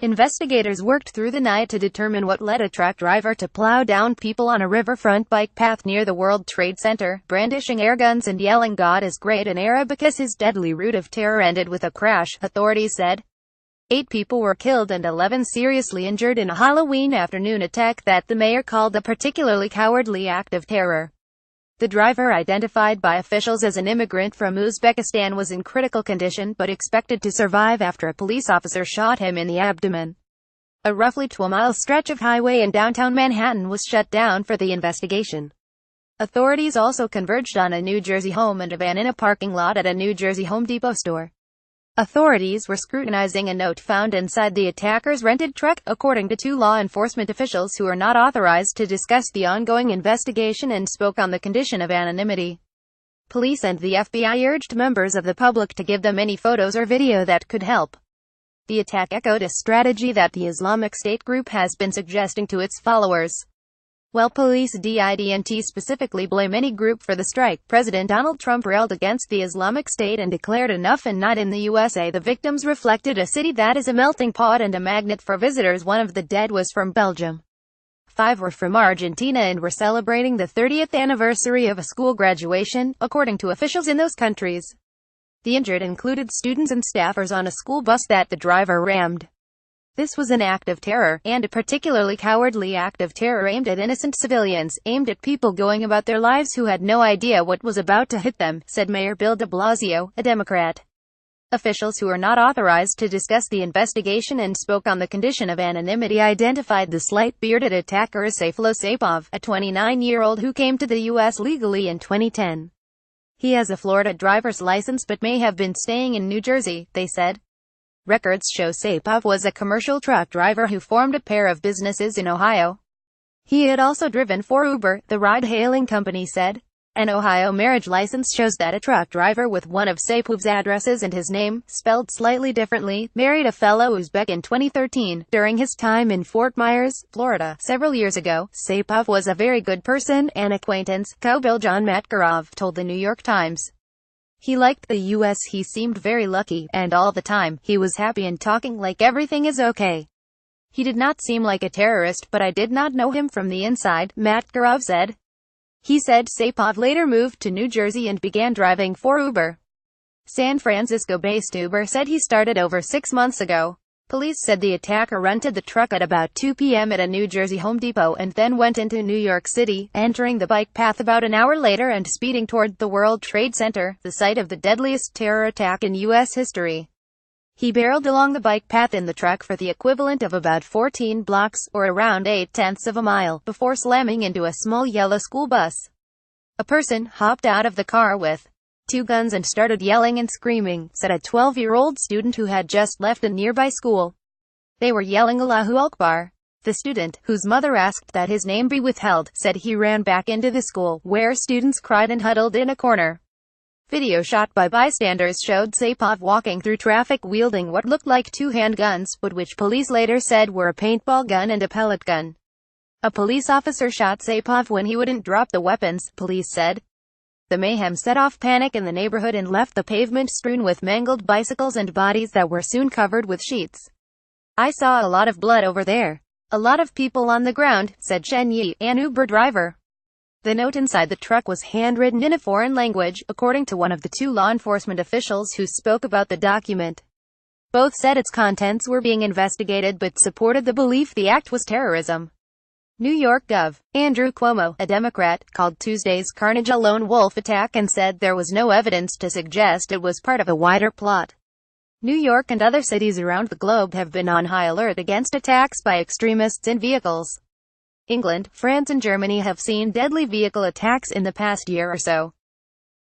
Investigators worked through the night to determine what led a truck driver to plow down people on a riverfront bike path near the World Trade Center, brandishing air guns and yelling "God is great" in Arabic as his deadly route of terror ended with a crash, authorities said. 8 people were killed and 11 seriously injured in a Halloween afternoon attack that the mayor called a particularly cowardly act of terror. The driver, identified by officials as an immigrant from Uzbekistan, was in critical condition but expected to survive after a police officer shot him in the abdomen. A roughly 12-mile stretch of highway in downtown Manhattan was shut down for the investigation. Authorities also converged on a New Jersey home and a van in a parking lot at a New Jersey Home Depot store. Authorities were scrutinizing a note found inside the attacker's rented truck, according to 2 law enforcement officials who are not authorized to discuss the ongoing investigation and spoke on the condition of anonymity. Police and the FBI urged members of the public to give them any photos or video that could help. The attack echoed a strategy that the Islamic State group has been suggesting to its followers. While police didn't specifically blame any group for the strike, President Donald Trump railed against the Islamic State and declared enough and not in the USA. The victims reflected a city that is a melting pot and a magnet for visitors. One of the dead was from Belgium. 5 were from Argentina and were celebrating the 30th anniversary of a school graduation, according to officials in those countries. The injured included students and staffers on a school bus that the driver rammed. This was an act of terror, and a particularly cowardly act of terror aimed at innocent civilians, aimed at people going about their lives who had no idea what was about to hit them, said Mayor Bill de Blasio, a Democrat. Officials who are not authorized to discuss the investigation and spoke on the condition of anonymity identified the slight bearded attacker as Sayfullo Saipov, a 29-year-old who came to the U.S. legally in 2010. He has a Florida driver's license but may have been staying in New Jersey, they said. Records show Saipov was a commercial truck driver who formed a pair of businesses in Ohio. He had also driven for Uber, the ride-hailing company said. An Ohio marriage license shows that a truck driver with one of Saipov's addresses and his name, spelled slightly differently, married a fellow Uzbek in 2013. During his time in Fort Myers, Florida, several years ago, Saipov was a very good person, an acquaintance, co-bill John Matkarov told the New York Times. He liked the U.S. He seemed very lucky, and all the time, he was happy and talking like everything is okay. He did not seem like a terrorist, but I did not know him from the inside, Matkarov said. He said Saipov later moved to New Jersey and began driving for Uber. San Francisco-based Uber said he started over 6 months ago. Police said the attacker rented the truck at about 2 p.m. at a New Jersey Home Depot and then went into New York City, entering the bike path about an hour later and speeding toward the World Trade Center, the site of the deadliest terror attack in U.S. history. He barreled along the bike path in the truck for the equivalent of about 14 blocks, or around 0.8 of a mile, before slamming into a small yellow school bus. A person hopped out of the car with 2 guns and started yelling and screaming, said a 12-year-old student who had just left a nearby school. They were yelling Allahu Akbar. The student, whose mother asked that his name be withheld, said he ran back into the school, where students cried and huddled in a corner. Video shot by bystanders showed Saipov walking through traffic wielding what looked like 2 handguns, but which police later said were a paintball gun and a pellet gun. A police officer shot Saipov when he wouldn't drop the weapons, police said. The mayhem set off panic in the neighborhood and left the pavement strewn with mangled bicycles and bodies that were soon covered with sheets. I saw a lot of blood over there. A lot of people on the ground, said Shen Yi, an Uber driver. The note inside the truck was handwritten in a foreign language, according to one of the 2 law enforcement officials who spoke about the document. Both said its contents were being investigated but supported the belief the act was terrorism. New York Gov. Andrew Cuomo, a Democrat, called Tuesday's carnage a lone wolf attack and said there was no evidence to suggest it was part of a wider plot. New York and other cities around the globe have been on high alert against attacks by extremists in vehicles. England, France and Germany have seen deadly vehicle attacks in the past year or so.